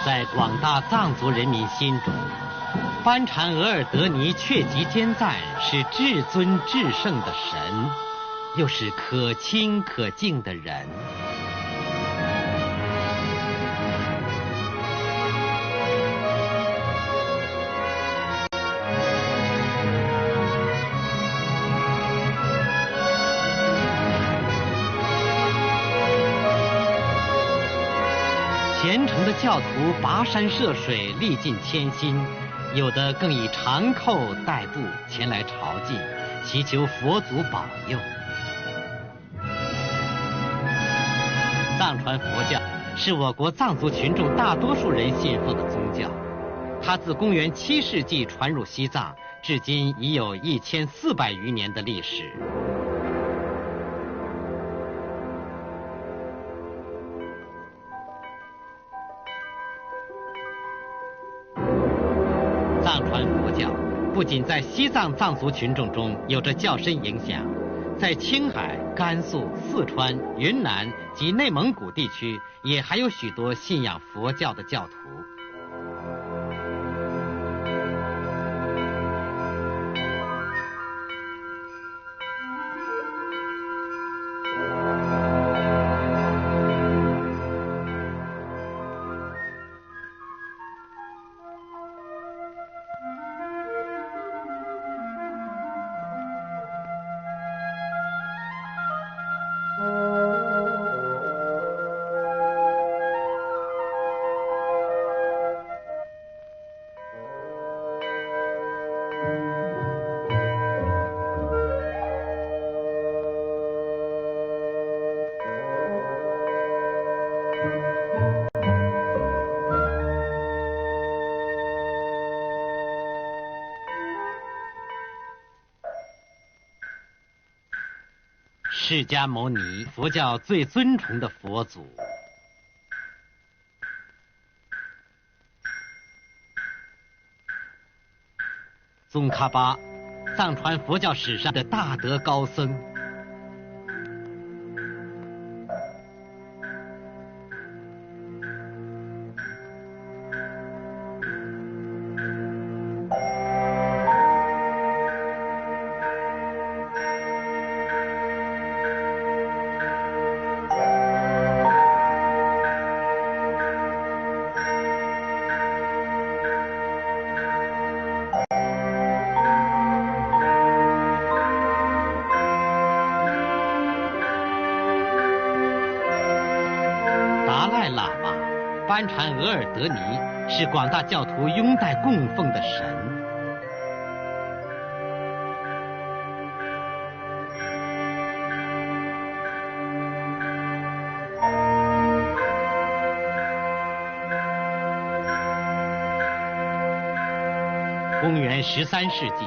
在广大藏族人民心中，班禅额尔德尼确吉坚赞是至尊至圣的神，又是可亲可敬的人。虔诚的教徒跋山涉水，历尽千辛，有的更以长扣代步前来朝觐，祈求佛祖保佑。藏传佛教是我国藏族群众大多数人信奉的宗教，它自公元7世纪传入西藏，至今已有1400余年的历史。藏传佛教不仅在西藏藏族群众中有着较深影响，在青海、甘肃、四川、云南及内蒙古地区也还有许多信仰佛教的教徒。释迦牟尼，佛教最尊崇的佛祖。宗喀巴，藏传佛教史上的大德高僧。班禅额尔德尼是广大教徒拥戴供奉的神。公元13世纪，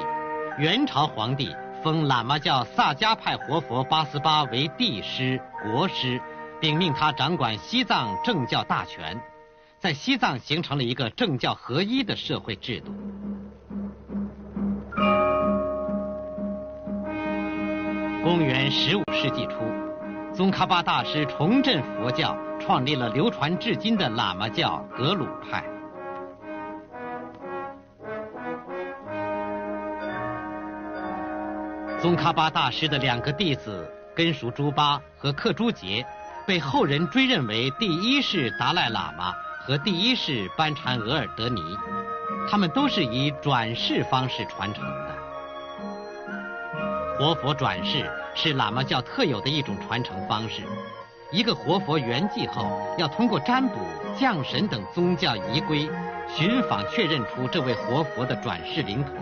元朝皇帝封喇嘛教萨迦派活佛八思巴为帝师、国师，并命他掌管西藏政教大权。在西藏形成了一个政教合一的社会制度。公元15世纪初，宗喀巴大师重振佛教，创立了流传至今的喇嘛教格鲁派。宗喀巴大师的2个弟子根熟珠巴和克珠杰，被后人追认为第1世达赖喇嘛和第1世班禅额尔德尼，他们都是以转世方式传承的。活佛转世是喇嘛教特有的一种传承方式。一个活佛圆寂后，要通过占卜、降神等宗教仪规，寻访确认出这位活佛的转世灵童。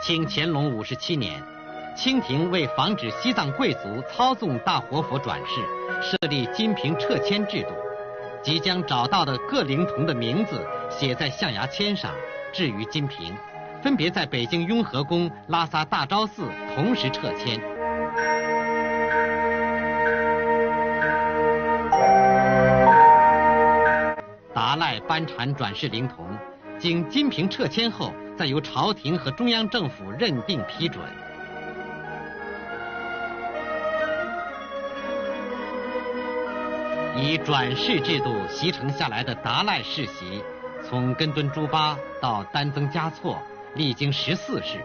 清乾隆57年，清廷为防止西藏贵族操纵大活佛转世，设立金瓶撤签制度，即将找到的各灵童的名字写在象牙签上，置于金瓶，分别在北京雍和宫、拉萨大昭寺同时撤签。达赖班禅转世灵童经金瓶撤签后，再由朝廷和中央政府认定批准。以转世制度习成下来的达赖世袭，从根敦朱巴到丹增嘉措，历经14世；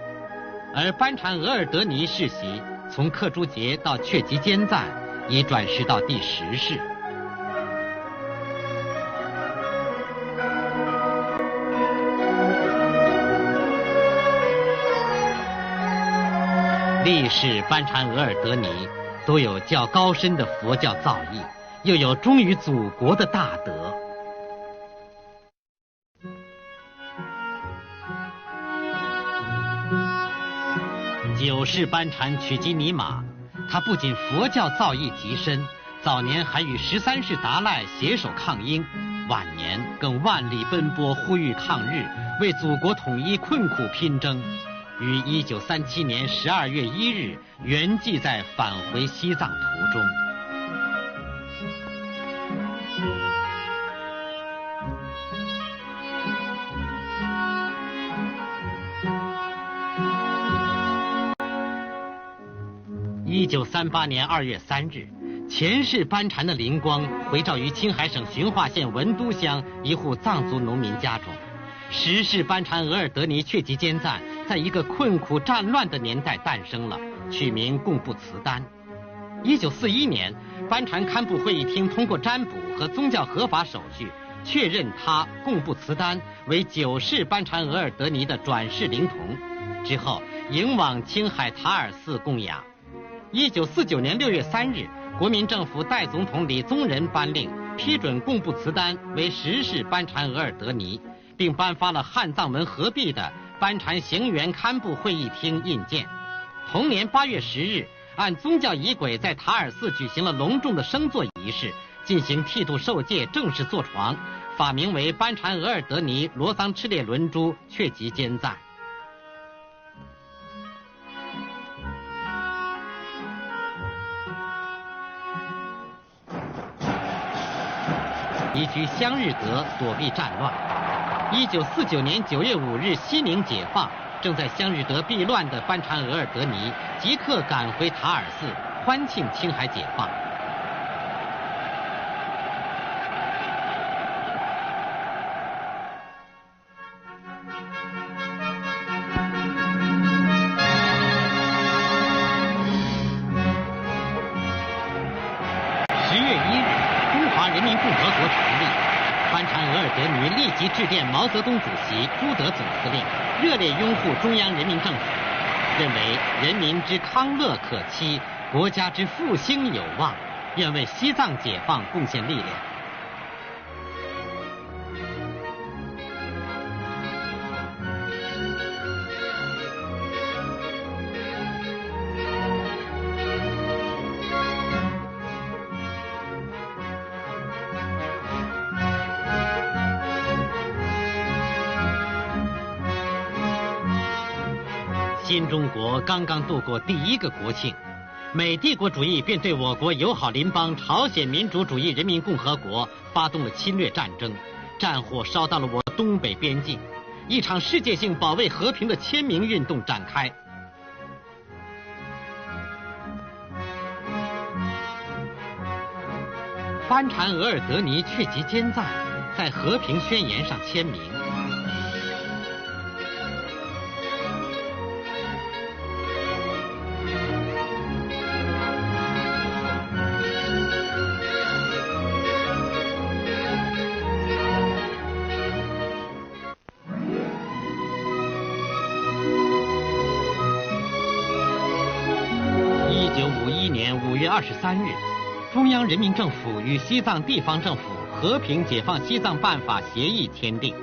而班禅额尔德尼世袭，从克珠杰到却吉坚赞，已转世到第10世。历世班禅额尔德尼都有较高深的佛教造诣，又有忠于祖国的大德。9世班禅曲吉尼玛，他不仅佛教造诣极深，早年还与13世达赖携手抗英，晚年更万里奔波呼吁抗日，为祖国统一困苦拼争。于1937年12月1日圆寂在返回西藏途中。1938年2月3日，前世班禅的灵光回照于青海省循化县文都乡一户藏族农民家中。10世班禅额尔德尼却吉坚赞在一个困苦战乱的年代诞生了，取名贡布茨丹。1941年，班禅堪布会议厅通过占卜和宗教合法手续，确认他贡布茨丹为9世班禅额尔德尼的转世灵童，之后迎往青海塔尔寺供养。1949年6月3日，国民政府代总统李宗仁颁令批准贡布茨丹为10世班禅额尔德尼，并颁发了汉藏文合璧的班禅行辕堪布会议厅印鉴。同年8月10日，按宗教仪轨在塔尔寺举行了隆重的升座仪式，进行剃度受戒，正式坐床，法名为班禅额尔德尼罗桑赤列伦珠却吉坚赞。移居香日德躲避战乱。1949年9月5日西宁解放，正在香日德避乱的班禅额尔德尼即刻赶回塔尔寺，欢庆青海解放。10月1日，中华人民共和国成立。班禅额尔德尼立即致电毛泽东主席、朱德总司令，热烈拥护中央人民政府，认为人民之康乐可期，国家之复兴有望，愿为西藏解放贡献力量。新中国刚刚度过第1个国庆，美帝国主义便对我国友好邻邦朝鲜民主主义人民共和国发动了侵略战争，战火烧到了我东北边境，一场世界性保卫和平的签名运动展开。班禅额尔德尼却吉坚赞在和平宣言上签名。1951年5月23日，中央人民政府与西藏地方政府和平解放西藏办法协议签订，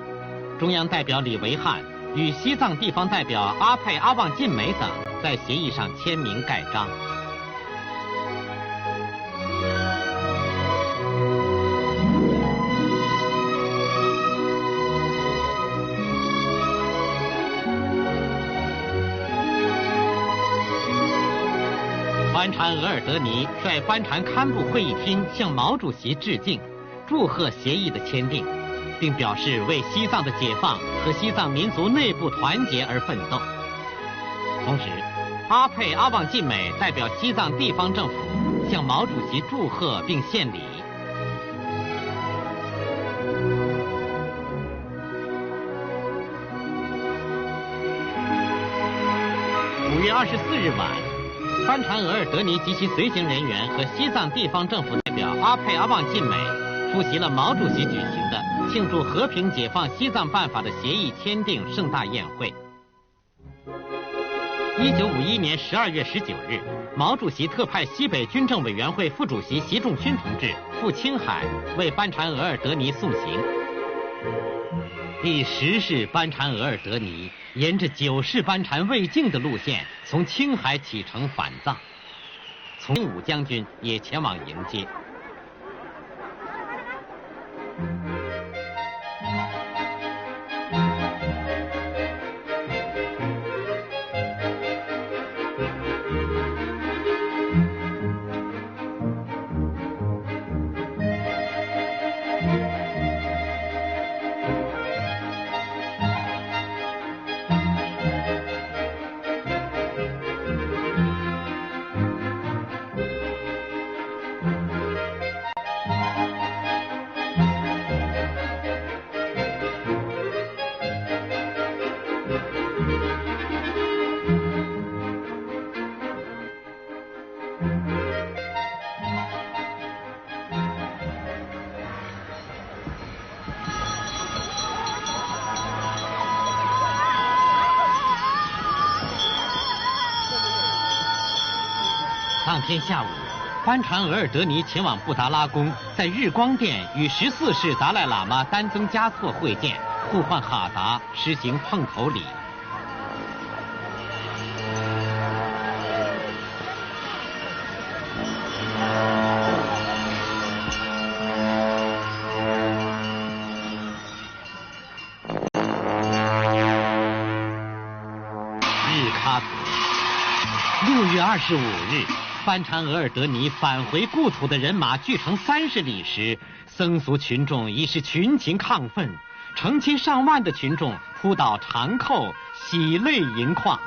中央代表李维汉与西藏地方代表阿佩阿旺晋美等在协议上签名盖章。班禅额尔德尼率班禅堪布会议厅向毛主席致敬，祝贺协议的签订，并表示为西藏的解放和西藏民族内部团结而奋斗。同时，阿佩阿旺晋美代表西藏地方政府向毛主席祝贺并献礼。月24日晚，班禅额尔德尼及其随行人员和西藏地方政府代表阿佩阿旺晋美出席了毛主席举行的庆祝和平解放西藏办法的协议签订盛大宴会。1951年12月19日，毛主席特派西北军政委员会副主席习仲勋同志赴青海为班禅额尔德尼送行。第10世班禅额尔德尼沿着9世班禅卫敬的路线，从青海启程返藏，从武将军也前往迎接。当天下午，班禅额尔德尼前往布达拉宫，在日光殿与14世达赖喇嘛丹增嘉措会见，互换哈达，实行碰头礼。日喀则，6月25日。班禅额尔德尼返回故土的人马距城30里时，僧俗群众已是群情亢奋，成千上万的群众扑倒长叩，喜泪盈眶，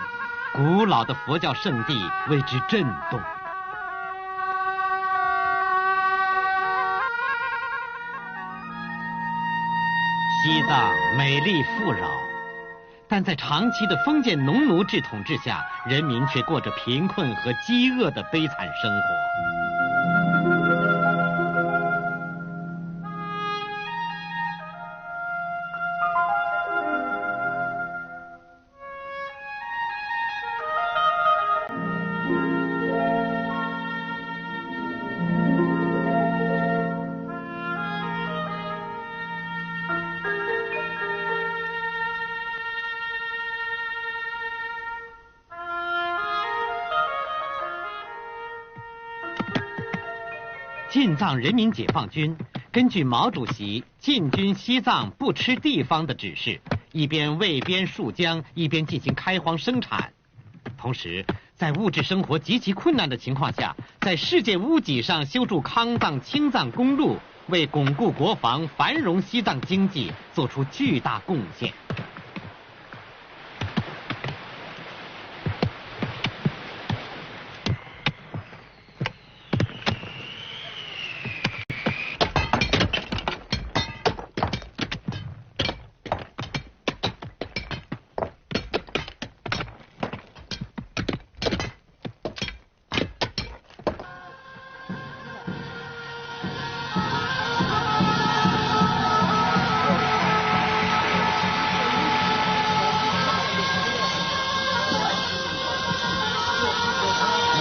古老的佛教圣地为之震动。西藏美丽富饶，但在长期的封建农奴制统治下，人民却过着贫困和饥饿的悲惨生活。晋藏人民解放军根据毛主席进军西藏不吃地方的指示，一边卫边戍疆，一边进行开荒生产，同时在物质生活极其困难的情况下，在世界屋脊上修筑康藏青藏公路，为巩固国防、繁荣西藏经济做出巨大贡献。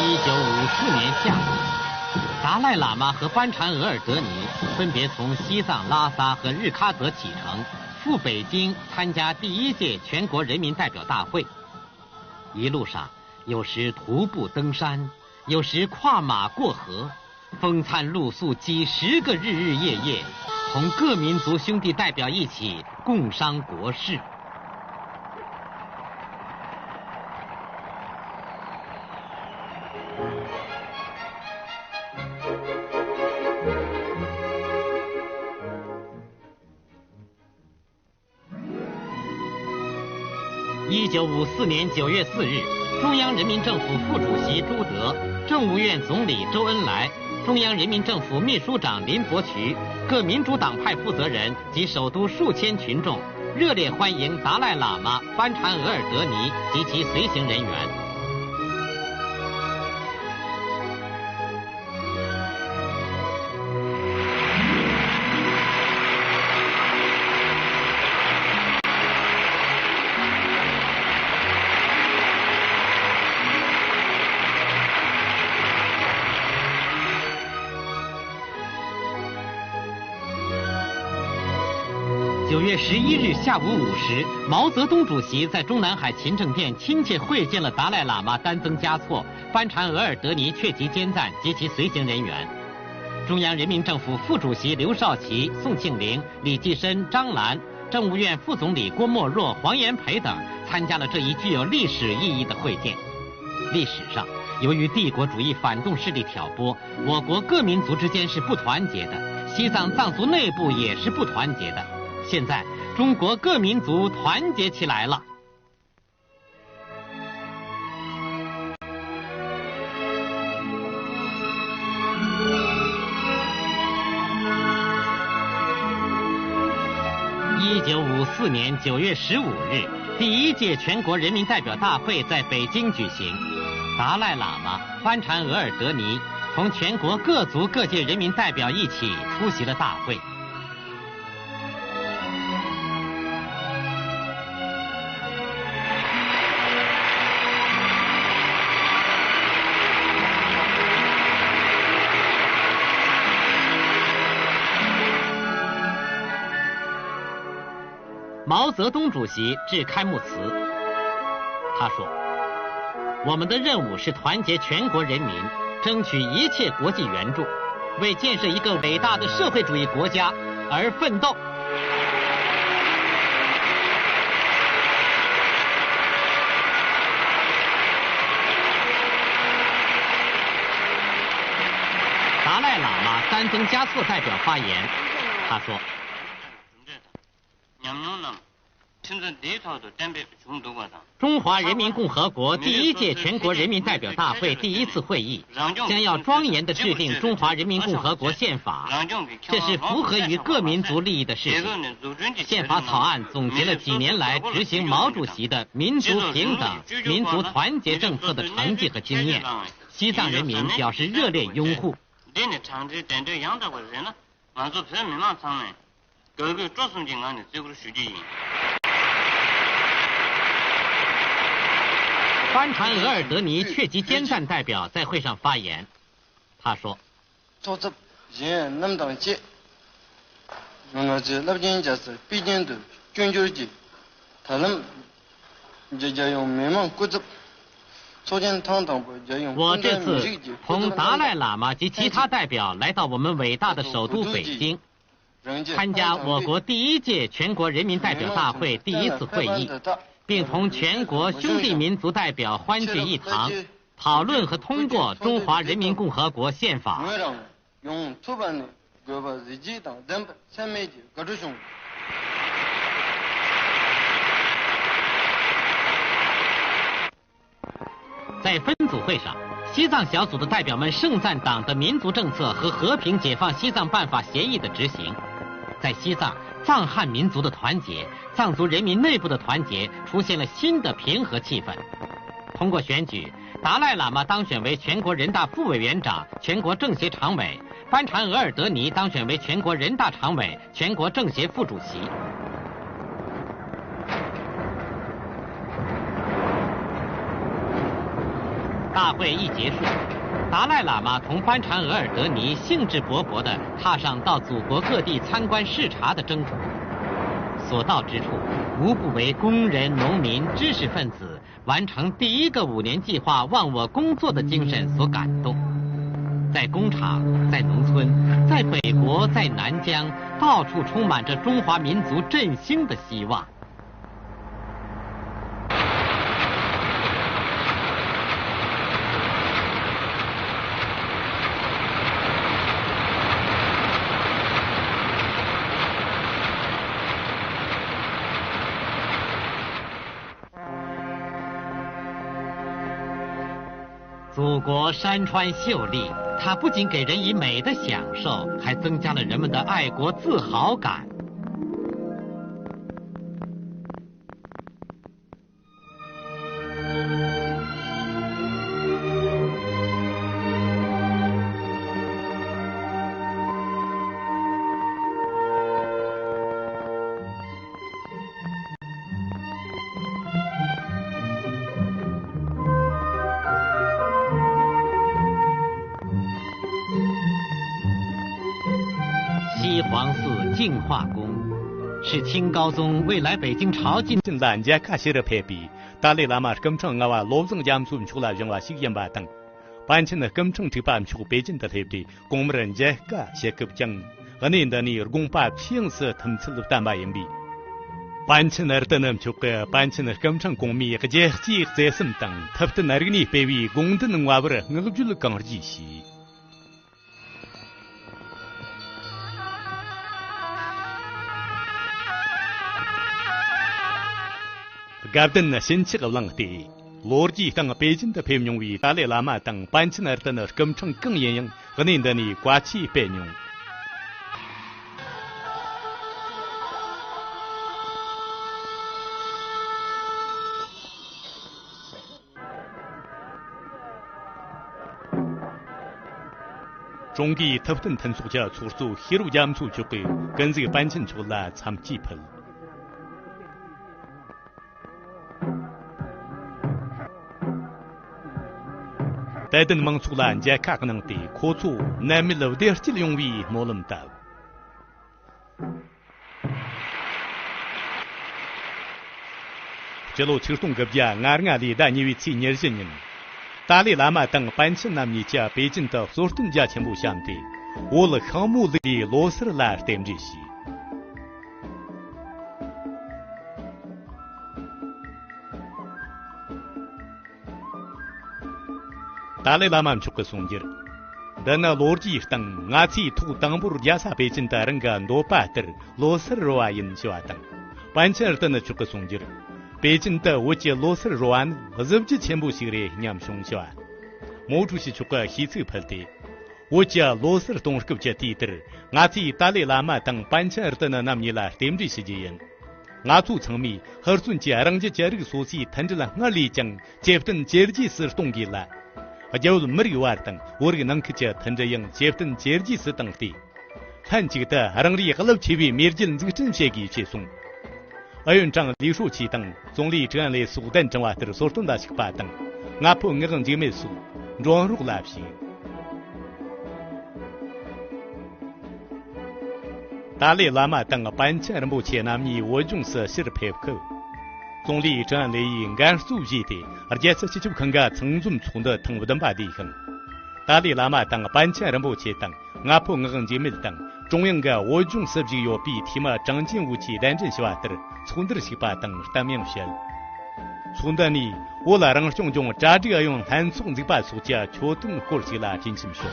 1954年夏天，达赖喇嘛和班禅额尔德尼分别从西藏拉萨和日喀则启程，赴北京参加第1届全国人民代表大会。一路上，有时徒步登山，有时跨马过河，风餐露宿几10个日日夜夜，同各民族兄弟代表一起共商国事。1954年9月4日，中央人民政府副主席朱德、政务院总理周恩来、中央人民政府秘书长林伯渠、各民主党派负责人及首都数千群众热烈欢迎达赖喇嘛、班禅额尔德尼及其随行人员。9月11日下午5时，毛泽东主席在中南海勤政殿亲切会见了达赖喇嘛丹增嘉措、班禅额尔德尼确吉坚赞及其随行人员。中央人民政府副主席刘少奇、宋庆龄、李济深、张澜，政务院副总理郭沫若、黄炎培等参加了这一具有历史意义的会见。历史上，由于帝国主义反动势力挑拨，我国各民族之间是不团结的，西藏藏族内部也是不团结的。现在，中国各民族团结起来了。1954年9月15日，第1届全国人民代表大会在北京举行。达赖喇嘛、班禅额尔德尼同全国各族各界人民代表一起出席了大会。毛泽东主席致开幕词，他说：“我们的任务是团结全国人民，争取一切国际援助，为建设一个伟大的社会主义国家而奋斗。”达赖喇嘛丹增嘉措代表发言，他说：“中华人民共和国第1届全国人民代表大会第1次会议将要庄严地制定中华人民共和国宪法，这是符合于各民族利益的事情。宪法草案总结了几年来执行毛主席的民族平等、民族团结政策的成绩和经验，西藏人民表示热烈拥护。班禅额尔德尼确吉坚赞代表在会上发言，他说：“我这次同达赖喇嘛及其他代表来到我们伟大的首都北京，参加我国第1届全国人民代表大会第1次会议，并同全国兄弟民族代表欢聚一堂，讨论和通过中华人民共和国宪法。”在分组会上，西藏小组的代表们盛赞党的民族政策和和平解放西藏办法协议的执行。在西藏，藏汉民族的团结、藏族人民内部的团结出现了新的平和气氛。通过选举，达赖喇嘛当选为全国人大副委员长、全国政协常委，班禅额尔德尼当选为全国人大常委、全国政协副主席。大会一结束，达赖喇嘛同班禅额尔德尼兴致勃勃地踏上到祖国各地参观视察的征途。所到之处，无不为工人、农民、知识分子完成第1个5年计划忘我工作的精神所感动。在工厂，在农村，在北国，在南疆，到处充满着中华民族振兴的希望。祖国山川秀丽，它不仅给人以美的享受，还增加了人们的爱国自豪感。西黄寺净化宫，是清高宗未来北京朝觐兰家卡西的配比，达赖喇嘛更正我罗宗江苏出了人话西言巴等，班前的更正这班出北京的配比，公们人家卡些个讲，而您的你公把平时他们吃了蛋白盐比。班前的人们就个班前的更正公民和阶级在什么等，他们那个你被为公的能话不是，我就了更儿继续。Garden 新起个冷的，罗基当北京的培养为达赖喇嘛等班前的人更正更严严，和您的你刮起培养。中国特等腾出家出租黑路江出就给跟这个班前出来参几盆。但等忙出来，家看可能的可做南面路的这用为莫能到。这路吃东个家，俺的但因为去年些年，达赖喇嘛等班前南面家北京的所东家全部相对，我了项目的罗斯来点这些。达赖喇嘛出个松节，但那罗基等俺去土当不如家啥北京的人个多巴德罗斯罗因小等，班前的那出个松节，北京的我接罗斯罗安，我这不全部是嘞娘兄小，毛主席出个西走拍的，我接罗斯东个接地的，俺去达赖喇嘛等班前的那年来点这些人。俺做层面，和孙家人家家这个所系，谈着了俺里讲，接等接着是东给了。就是没有玩等，我这个能去接谈着样，接等接着是等的。看这个的，让你和老七位面前这个正些给接送。而院长李书记等，总理这样来苏丹正话的所动的是八等，俺婆俺跟姐妹说，软弱拉皮。达赖喇嘛等个班前的目前那米我重视是配合。总理这样来应该注意的，而且这些就看个从中从的同不等把地方。达赖喇嘛等班前的目前等，俺婆俺跟姐妹等，中央个我重视就要比提嘛张建武器单真些话的，从的是把等单明显。从的呢，我来让兄弟扎这个用汉从这把书家确定过去了进行说。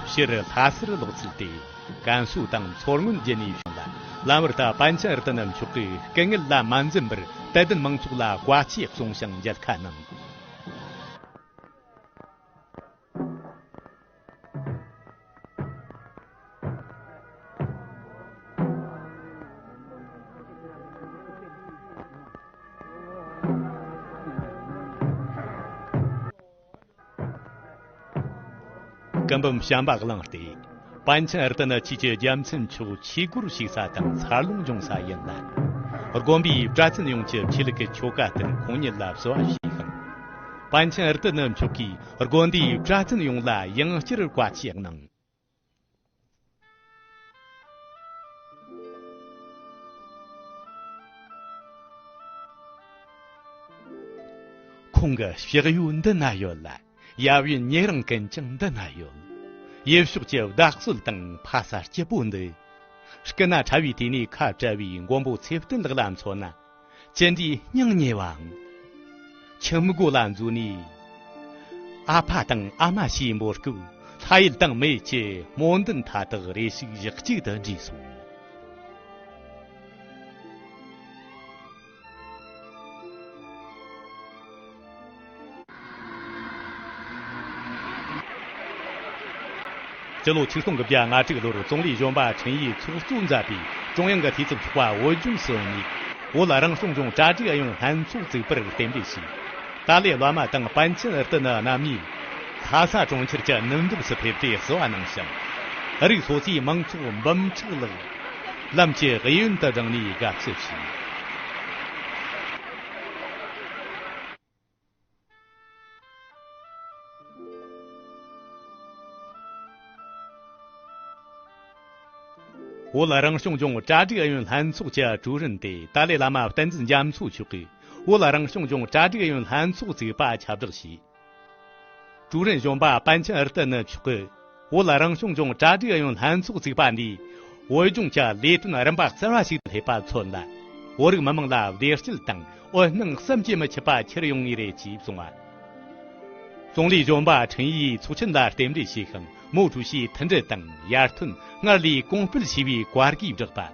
写了他是的路子的，甘肃当错误建议上来，拉姆的班前的那么出去，跟个拉满正不是，但等忙出来刮起总想也可能。根本想把个冷的，班前的那季节将成出七股西沙等茶龙中沙沿来，而光比抓紧用起起了个秋干等空年来说西横，班前的那出去，而光地抓紧用来迎接着刮起能。空个学个运的那有来。亚运年人跟正的那有，也许就大数等帕萨结bun的，是跟那茶余地里看这位广播采访那个蓝错呢，见的娘娘王，请不过蓝族呢，阿帕等阿玛西莫狗，他一等没接，莫等他的那是一记的技术。这路轻松个边啊，这个路是总理让把陈毅出总在比中央个提出话，我就是你，我来让送中扎这个用汉出走不了点的事，达赖喇嘛等班前的那米，他啥中去这能都是配的是万能想，而所以忙出忙出了，那些黑云的让你个自信。我拉让兄中扎这个用汉族家主人的达赖喇嘛单子严肃去给，我拉让兄中扎这个用汉族这把掐不西，主人兄把搬迁而的呢去给，我拉让兄中扎这个用汉族这把的，我一种家列顿那人把三万西黑把存了，我这个妈妈啦列式等，我能三节么七把七用一来集中啊。总理兄把陈毅促进了点的西行。毛主席腾着等亚吞，我里公布起为关给这办。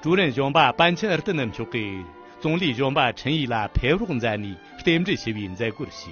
主任兄把搬迁而的能去给，总理兄把陈毅啦配合在你，点着起为在过西。